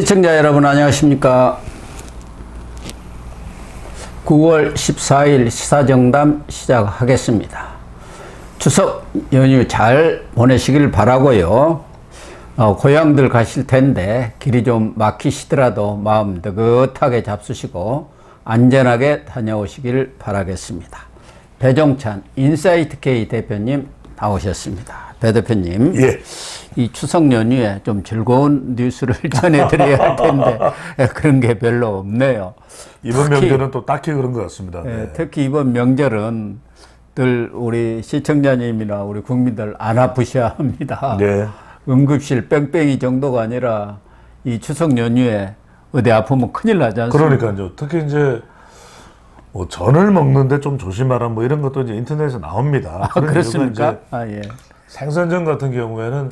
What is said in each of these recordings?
시청자 여러분 안녕하십니까. 9월 14일 시사정담 시작하겠습니다. 추석 연휴 잘 보내시길 바라고요. 고향들 가실 텐데 길이 좀 막히시더라도 마음 느긋하게 잡수시고 안전하게 다녀오시길 바라겠습니다. 배종찬 인사이트K 대표님 나오셨습니다. 배 대표님, 예. 이 추석 연휴에 좀 즐거운 뉴스를 전해드려야 할 텐데 그런 게 별로 없네요. 이번 명절은 또 딱히 그런 것 같습니다. 네. 특히 이번 명절은 늘 우리 시청자님이나 우리 국민들 안 아프셔야 합니다. 네. 응급실 뺑뺑이 정도가 아니라 이 추석 연휴에 어디 아프면 큰일 나지 않습니까? 그러니까요. 특히 이제 뭐 전을 먹는데 좀 조심하라 뭐 이런 것도 이제 인터넷에 나옵니다. 그렇습니까? 예. 생선전 같은 경우에는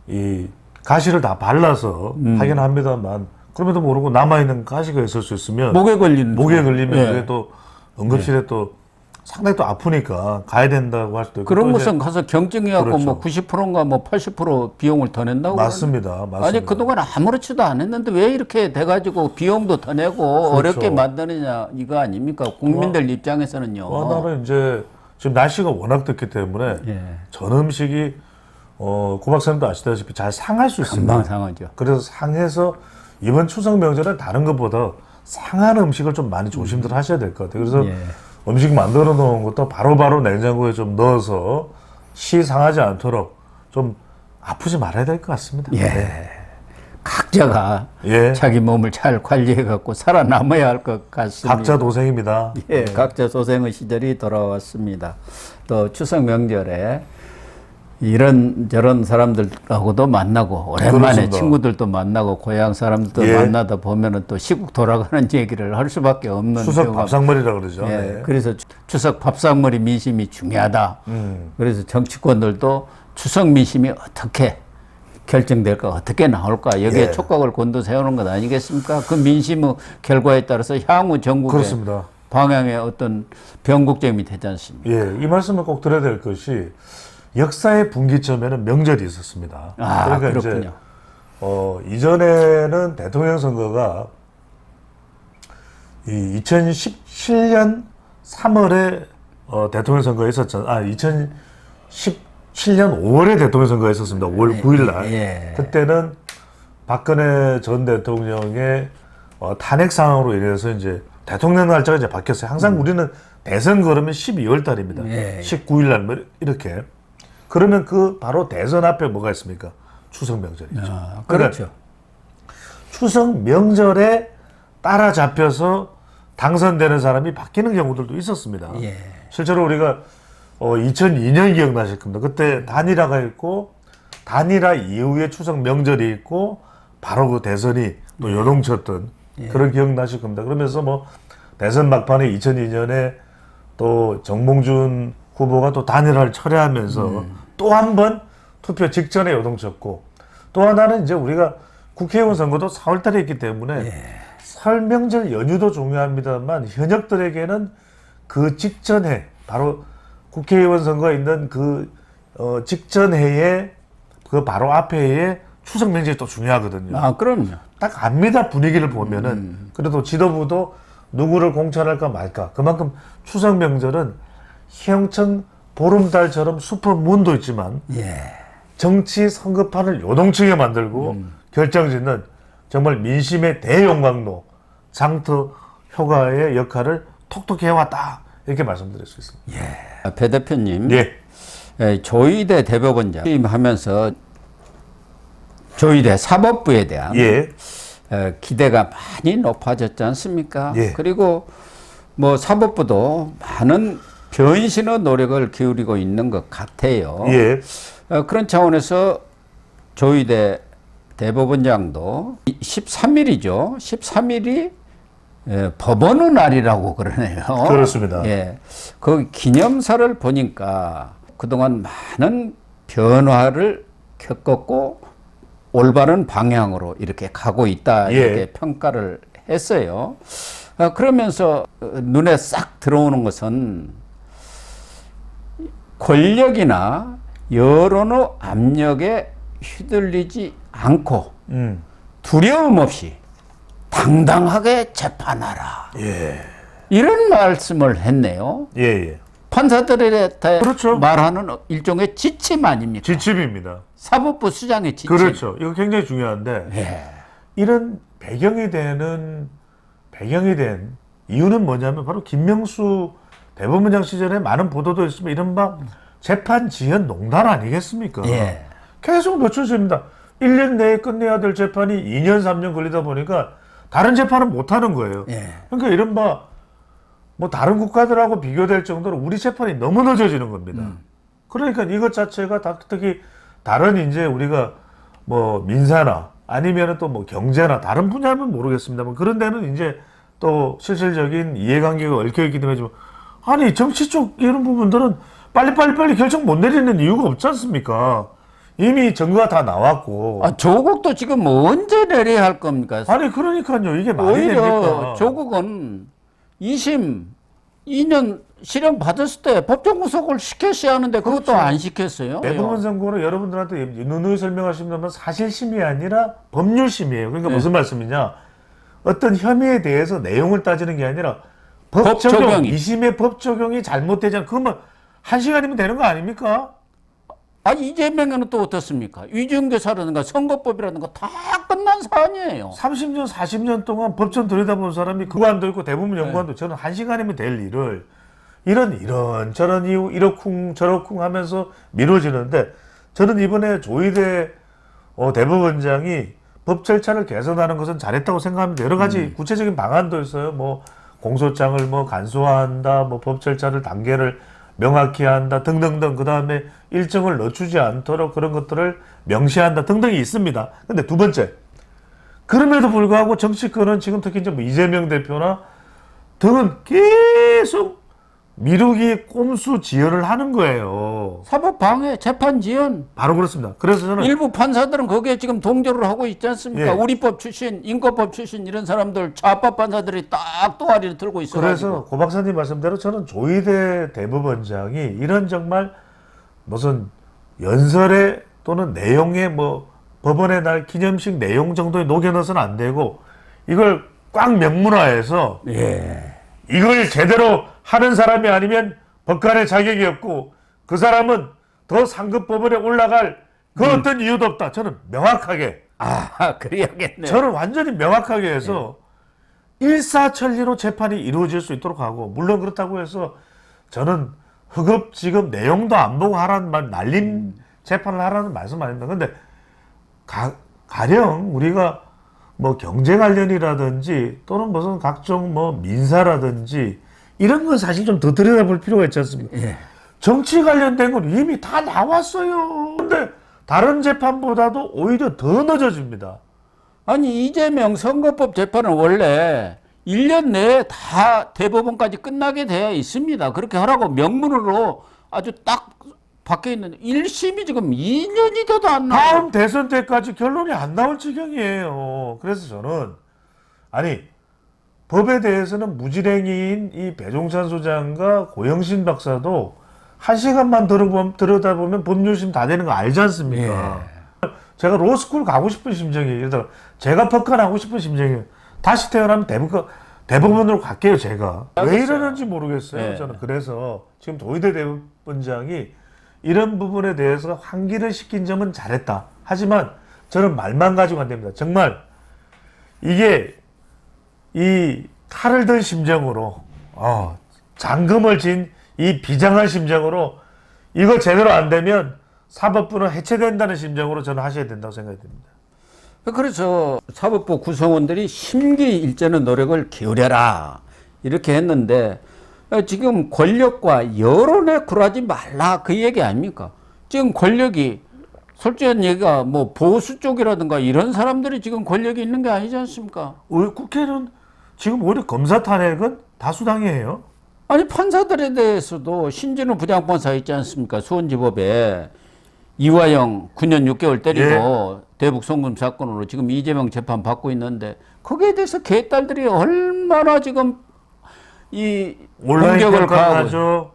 이 가시를 다 발라서 하긴 합니다만 그럼에도 모르고 남아있는 가시가 있을 수 있으면 목에 걸리면 그게 또 응급실에 또 상당히 또 아프니까 가야 된다고 할 수도 있고 그런 것은 가서 경증해갖고 그렇죠. 뭐 90%인가 뭐 80% 비용을 더 낸다고. 맞습니다. 아니 그동안 아무렇지도 않았는데 왜 이렇게 돼가지고 비용도 더 내고 그렇죠. 어렵게 만드느냐 이거 아닙니까? 국민들 입장에서는요. 하나는 이제 지금 날씨가 워낙 덥기 때문에 전 음식이 고 박사님도 아시다시피 잘 상할 수 있습니다. 금방 상하죠. 그래서 상해서 이번 추석 명절에 다른 것보다 상한 음식을 좀 많이 조심들 하셔야 될 것 같아요. 그래서 음식 만들어 놓은 것도 바로바로 냉장고에 좀 넣어서 시 상하지 않도록 좀 아프지 말아야 될 것 같습니다. 네. 각자가 자기 몸을 잘 관리해갖고 살아남아야 할 것 같습니다. 각자 도생입니다. 각자 도생의 시절이 돌아왔습니다. 또 추석 명절에 이런저런 사람들하고도 만나고 오랜만에 그렇습니다. 친구들도 만나고 고향 사람들도 만나다 보면은 또 시국 돌아가는 얘기를 할 수밖에 없는 추석 밥상머리라 그러죠. 그래서 추석 밥상머리 민심이 중요하다. 그래서 정치권들도 추석 민심이 어떻게 결정될까 어떻게 나올까 여기에 촉각을 곤두세우는 것 아니겠습니까? 그 민심의 결과에 따라서 향후 전국의 그렇습니다. 방향의 어떤 변곡점이 되지 않습니까? 이 말씀을 꼭 드려야 될 것이 역사의 분기점에는 명절이 있었습니다. 그러니까 그렇군요. 이제 이전에는 대통령 선거가 이 2017년 3월에 대통령 선거가 있었잖아요. 2017년 5월에 대통령 선거가 있었습니다. 5월 9일 날. 그때는 박근혜 전 대통령의 탄핵 상황으로 인해서 이제 대통령 날짜가 이제 바뀌었어요. 항상 우리는 대선 그러면 12월 달입니다. 19일 날 뭐 이렇게. 그러면 그 바로 대선 앞에 뭐가 있습니까? 추석 명절이죠. 그렇죠. 그러니까 추석 명절에 따라잡혀서 당선되는 사람이 바뀌는 경우들도 있었습니다. 실제로 우리가 2002년 기억나실 겁니다. 그때 단일화가 있고 단일화 이후에 추석 명절이 있고 바로 그 대선이 또 요동쳤던 그런 기억나실 겁니다. 그러면서 뭐 대선 막판에 2002년에 또 정몽준 후보가 또 단일화를 철회하면서 또 한 번 투표 직전에 요동쳤고 또 하나는 이제 우리가 국회의원 선거도 4월 달에 있기 때문에 설 명절 연휴도 중요합니다만 현역들에게는 그 직전에 바로 국회의원 선거가 있는 그 직전 해에 그 바로 앞에 해에 추석 명절이 또 중요하거든요. 그럼요. 딱 압니다. 분위기를 보면은. 그래도 지도부도 누구를 공천할까 말까. 그만큼 추석 명절은 형천 보름달처럼 슈퍼문도 있지만 정치 선거판을 요동치게 만들고 결정짓는 정말 민심의 대용광로 장터 효과의 역할을 톡톡히 해왔다. 이렇게 말씀드릴 수 있습니다. 배 대표님, 조희대 대법원장 취임하면서 조희대 사법부에 대한 기대가 많이 높아졌지 않습니까? 그리고 뭐 사법부도 많은 변신의 노력을 기울이고 있는 것 같아요. 그런 차원에서 조희대 대법원장도 13일이죠. 13일이 법원의 날이라고 그러네요. 그렇습니다. 그 기념사를 보니까 그동안 많은 변화를 겪었고 올바른 방향으로 이렇게 가고 있다 이렇게 평가를 했어요. 그러면서 눈에 싹 들어오는 것은 권력이나 여론의 압력에 휘둘리지 않고 두려움 없이 당당하게 재판하라. 예. 이런 말씀을 했네요. 예, 예. 판사들에 대해 그렇죠. 말하는 일종의 지침 아닙니까? 지침입니다. 사법부 수장의 지침. 그렇죠. 이거 굉장히 중요한데 예. 이런 배경이 된 이유는 뭐냐면 바로 김명수 대법원장 시절에 많은 보도도 있으면 이른바 재판 지연 농단 아니겠습니까? 예. 계속 늦춰집니다. 1년 내에 끝내야 될 재판이 2년, 3년 걸리다 보니까 다른 재판은 못 하는 거예요. 예. 그러니까 이른바 뭐 다른 국가들하고 비교될 정도로 우리 재판이 너무 늦어지는 겁니다. 그러니까 이것 자체가 특히 다른 이제 우리가 뭐 민사나 아니면 또 뭐 경제나 다른 분야면 모르겠습니다만 그런 데는 이제 또 실질적인 이해관계가 얽혀있기 때문에 좀 아니 정치 쪽 이런 부분들은 빨리 결정 못 내리는 이유가 없지 않습니까? 이미 증거가 다 나왔고. 조국도 지금 언제 내려야 할 겁니까? 아니 그러니까요. 이게 말이 오히려 됩니까? 조국은 2심 2년 실형 받았을 때 법정 구속을 시켰어야 하는데 그것도 그렇죠. 안 시켰어요. 대법원 선고는 여러분들한테 누누이 설명하시면 사실심이 아니라 법률심이에요. 그러니까 무슨 말씀이냐? 어떤 혐의에 대해서 내용을 따지는 게 아니라 법 적용, 적용이. 2심의 법 적용이 잘못되지 않고 그러면 1시간이면 되는 거 아닙니까? 이재명은 또 어떻습니까? 위증교사라든가 선거법이라든가 다 끝난 사안이에요. 30년, 40년 동안 법전 들여다본 사람이 그관도 있고 대부분 연구관도 저는 1시간이면 될 일을 이런저런 이유 이러쿵 저러쿵 하면서 미뤄지는데 저는 이번에 조희대 대법원장이 법 절차를 개선하는 것은 잘했다고 생각합니다. 여러 가지 구체적인 방안도 있어요. 뭐 공소장을 뭐 간소화한다, 뭐 법 절차를 단계를 명확히 한다 등등등. 그 다음에 일정을 늦추지 않도록 그런 것들을 명시한다 등등이 있습니다. 근데 두 번째, 그럼에도 불구하고 정치권은 지금 특히 이제 뭐 이재명 대표나 등은 계속 미루기 꼼수 지연을 하는 거예요. 사법 방해, 재판 지연. 바로 그렇습니다. 그래서 저는 일부 판사들은 거기에 지금 동조를 하고 있지 않습니까? 예. 우리법 출신, 인권법 출신 이런 사람들 좌파 판사들이 딱 또아리를 들고 있어가지고. 그래서 고 박사님 말씀대로 저는 조희대 대법원장이 이런 정말 무슨 연설에 또는 내용에 뭐 법원의 날 기념식 내용 정도에 녹여넣어서는 안 되고 이걸 꽉 명문화해서 예. 이걸 제대로 하는 사람이 아니면 법관의 자격이 없고 그 사람은 더 상급 법원에 올라갈 그 어떤 이유도 없다. 저는 명확하게 그래야겠네요. 저는 완전히 명확하게 해서 일사천리로 재판이 이루어질 수 있도록 하고 물론 그렇다고 해서 저는 흑업지급 내용도 안 보고 하라는 말 날림 재판을 하라는 말씀 아닙니다. 근데 가령 우리가 뭐 경제 관련이라든지 또는 무슨 각종 뭐 민사라든지 이런 건 사실 좀 더 들여다볼 필요가 있지 않습니까? 예. 정치 관련된 건 이미 다 나왔어요. 근데 다른 재판보다도 오히려 더 늦어집니다. 이재명 선거법 재판은 원래 1년 내에 다 대법원까지 끝나게 되어 있습니다. 그렇게 하라고 명문으로 아주 딱 박혀 있는데 1심이 지금 2년이 돼도 안 나와요. 다음 대선 때까지 결론이 안 나올 지경이에요. 그래서 저는 법에 대해서는 무지랭이인 이 배종찬 소장과 고영신 박사도 1시간만 들여다보면 법률심 다 되는 거 알지 않습니까? 제가 로스쿨 가고 싶은 심정이에요. 제가 법관하고 싶은 심정이에요. 다시 태어나면 대법원으로 갈게요, 제가. 왜 이러는지 모르겠어요. 저는 그래서 지금 조희대 대법원장이 이런 부분에 대해서 환기를 시킨 점은 잘했다. 하지만 저는 말만 가지고 안 됩니다. 정말 이게 이 칼을 든 심정으로 장금을 진 이 비장한 심정으로 이거 제대로 안 되면 사법부는 해체된다는 심정으로 저는 하셔야 된다고 생각이 듭니다. 그래서 사법부 구성원들이 심기일전의 노력을 기울여라 이렇게 했는데 지금 권력과 여론에 굴하지 말라 그 얘기 아닙니까? 지금 권력이 솔직한 얘기가 뭐 보수 쪽이라든가 이런 사람들이 지금 권력이 있는 게 아니지 않습니까? 국회는 지금 오히려 검사 탄핵은 다수당이에요. 판사들에 대해서도 신진우 부장판사 있지 않습니까? 수원지법에 이화영 9년 6개월 때리고 대북 송금 사건으로 지금 이재명 재판 받고 있는데 거기에 대해서 개딸들이 얼마나 지금 이 공격을 가하고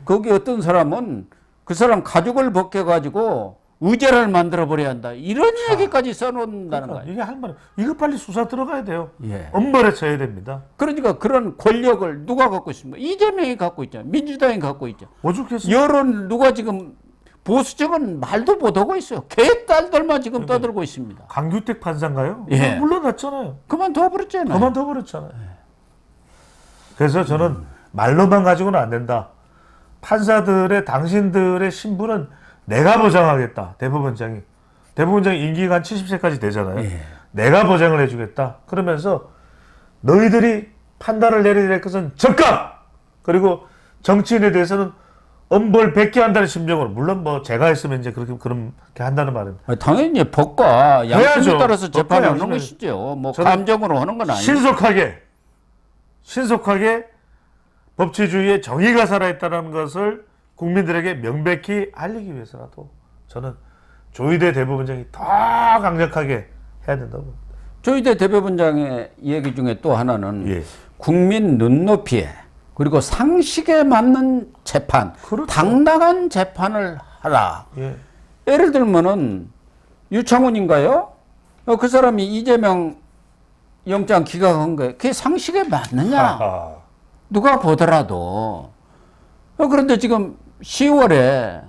거기 어떤 사람은 그 사람 가족을 벗겨가지고 의제를 만들어 버려야 한다. 이런 얘기까지 써놓는다는 거예요. 이게 할 말, 이거 빨리 수사 들어가야 돼요. 예. 엄벌에 쳐야 됩니다. 그러니까 그런 권력을 누가 갖고 있습니까? 이재명이 갖고 있잖아요. 민주당이 갖고 있죠. 오죽했어요. 여론 누가 지금 보수적은 말도 못하고 있어요. 개딸들만 지금 떠들고 있습니다. 강규택 판사인가요? 예. 물러났잖아요. 그만둬버렸잖아요. 그만둬버렸잖아요. 그래서 저는 말로만 가지고는 안 된다. 판사들의 당신들의 신분은 내가 보장하겠다. 대법원장이 임기가 한 70세까지 되잖아요. 예. 내가 보장을 해주겠다. 그러면서 너희들이 판단을 내려야 될 것은 적각. 그리고 정치인에 대해서는 엄벌 100개 한다는 심정으로, 물론 뭐 제가 했으면 이제 그렇게 한다는 말은 당연히 법과 양심에 해야죠. 따라서 재판을 하는 법과 것이죠. 뭐 저는 감정으로 하는 건 아니에요. 신속하게 법치주의의 정의가 살아있다는 것을 국민들에게 명백히 알리기 위해서라도 저는 조희대 대법원장이 더 강력하게 해야 된다고 봅니다. 조희대 대법원장의 얘기 중에 또 하나는 예. 국민 눈높이에 그리고 상식에 맞는 재판, 그렇죠. 당당한 재판을 하라. 예. 예를 들면은 유창훈인가요? 그 사람이 이재명 영장 기각한 거예요. 그게 상식에 맞느냐? 아하. 누가 보더라도. 그런데 지금 10월에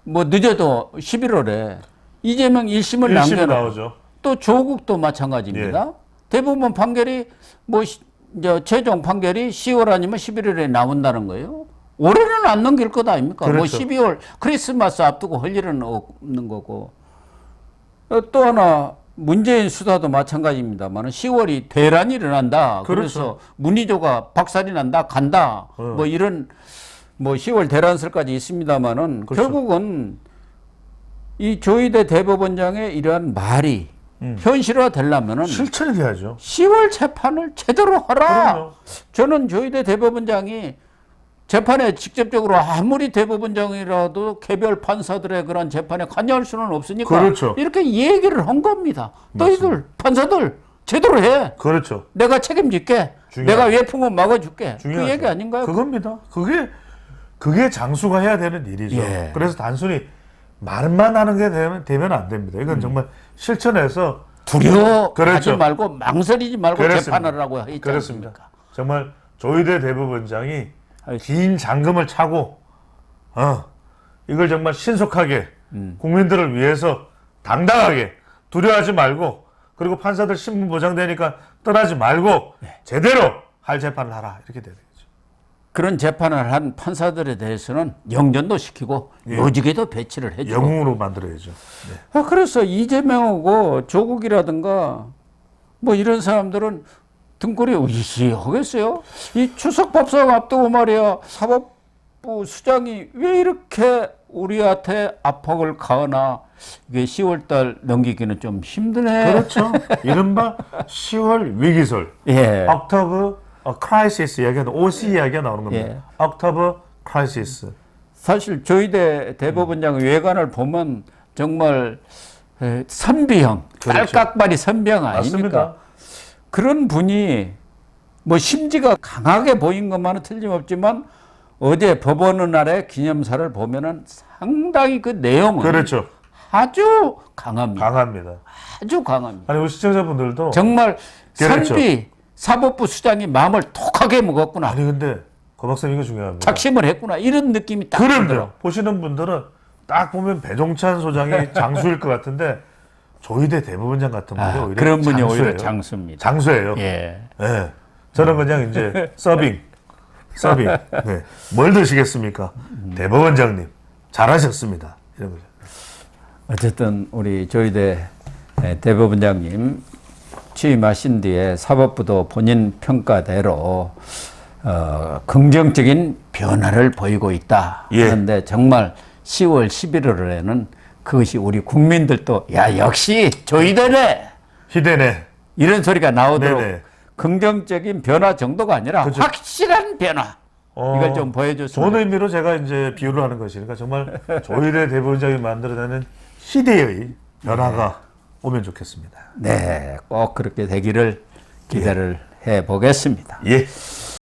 뭐 늦어도 11월에 이재명 1심을 1심 남겨놓고 나오죠. 또 조국도 마찬가지입니다. 예. 대법원 판결이 뭐 이제 최종 판결이 10월 아니면 11월에 나온다는 거예요. 올해는 안 넘길 것 아닙니까? 뭐 그렇죠. 12월 크리스마스 앞두고 할 일은 없는 거고. 또 하나 문재인 수사도 마찬가지입니다만 10월이 대란이 일어난다. 그렇죠. 그래서 문희조가 박살이 난다, 간다. 뭐 이런 뭐 10월 대란설까지 있습니다만은 그렇죠. 결국은 이 조희대 대법원장의 이러한 말이 현실화 되려면은 실천이 돼야죠. 10월 재판을 제대로 하라. 그럼요. 저는 조희대 대법원장이 재판에 직접적으로 아무리 대법원장이라도 개별 판사들의 그런 재판에 관여할 수는 없으니까 그렇죠. 이렇게 얘기를 한 겁니다. 너희들 판사들 제대로 해. 그렇죠. 내가 책임질게. 중요하죠. 내가 외풍은 막아줄게. 중요하죠. 그 얘기 아닌가요? 그겁니다. 그게 장수가 해야 되는 일이죠. 예. 그래서 단순히 말만 하는 게 되면 안 됩니다. 이건 정말 실천해서 두려워하지 그렇죠. 말고 망설이지 말고 그렇습니다. 재판을 하고 있지 그렇습니다. 않습니까? 정말 조희대 대법원장이 아이, 긴 잠금을 차고 이걸 정말 신속하게 국민들을 위해서 당당하게 두려워하지 말고, 그리고 판사들 신분 보장되니까 떠나지 말고 제대로 할 재판을 하라, 이렇게 돼야 되겠죠. 그런 재판을 한 판사들에 대해서는 영전도 시키고 요직에도 배치를 해주고. 영웅으로 만들어야죠. 네. 그래서 이재명하고 조국이라든가 뭐 이런 사람들은 등골이 으시하겠어요. 이 추석 밥상 앞두고 말이야, 사법부 수장이 왜 이렇게 우리한테 압박을 가하나. 이게 10월달 넘기기는 좀 힘드네. 그렇죠. 이른바 10월 위기설. 예. 옥토버 크라이시스 이야기가, OC 이야기가 나오는 겁니다. 예. 옥토버 크라이시스. 사실 조희대 대법원장 외관을 보면 정말 선비형, 그렇죠. 딸깍발이 선비형 아닙니까? 맞습니다. 그런 분이 뭐 심지가 강하게 보인 것만은 틀림없지만 어제 법원 날의 기념사를 보면은 상당히 그 내용은 그렇죠. 아주 강합니다. 강합니다. 아주 강합니다. 아니, 우리 시청자분들도 정말 그렇죠. 선비 사법부 수장이 마음을 톡하게 먹었구나. 아니 근데 고 박사님 이거 중요합니다. 작심을 했구나. 이런 느낌이 딱 그럼요. 들어. 보시는 분들은 딱 보면 배종찬 소장이 장수일 것 같은데 조희대 대법원장 같은 분이 오히려 그런 분이 장수예요. 오히려 장수입니다. 장수예요. 예. 예. 저는 그냥 이제 서빙. 네. 뭘 드시겠습니까? 대법원장님 잘하셨습니다. 이런 거죠. 어쨌든 우리 조희대 대법원장님 취임하신 뒤에 사법부도 본인 평가대로 긍정적인 변화를 보이고 있다. 예. 그런데 정말 10월, 11월에는 그것이 우리 국민들도 야 역시 조희대네 희대네. 이런 소리가 나오도록 네네. 긍정적인 변화 정도가 아니라 그렇죠. 확실한 변화 이걸 좀 보여줬으면 좋은 의미로 제가 이제 비유를 하는 것이니까 정말 조희대 대법원장이 만들어내는 시대의 변화가 오면 좋겠습니다. 네, 꼭 그렇게 되기를 기대를 해 보겠습니다. 예.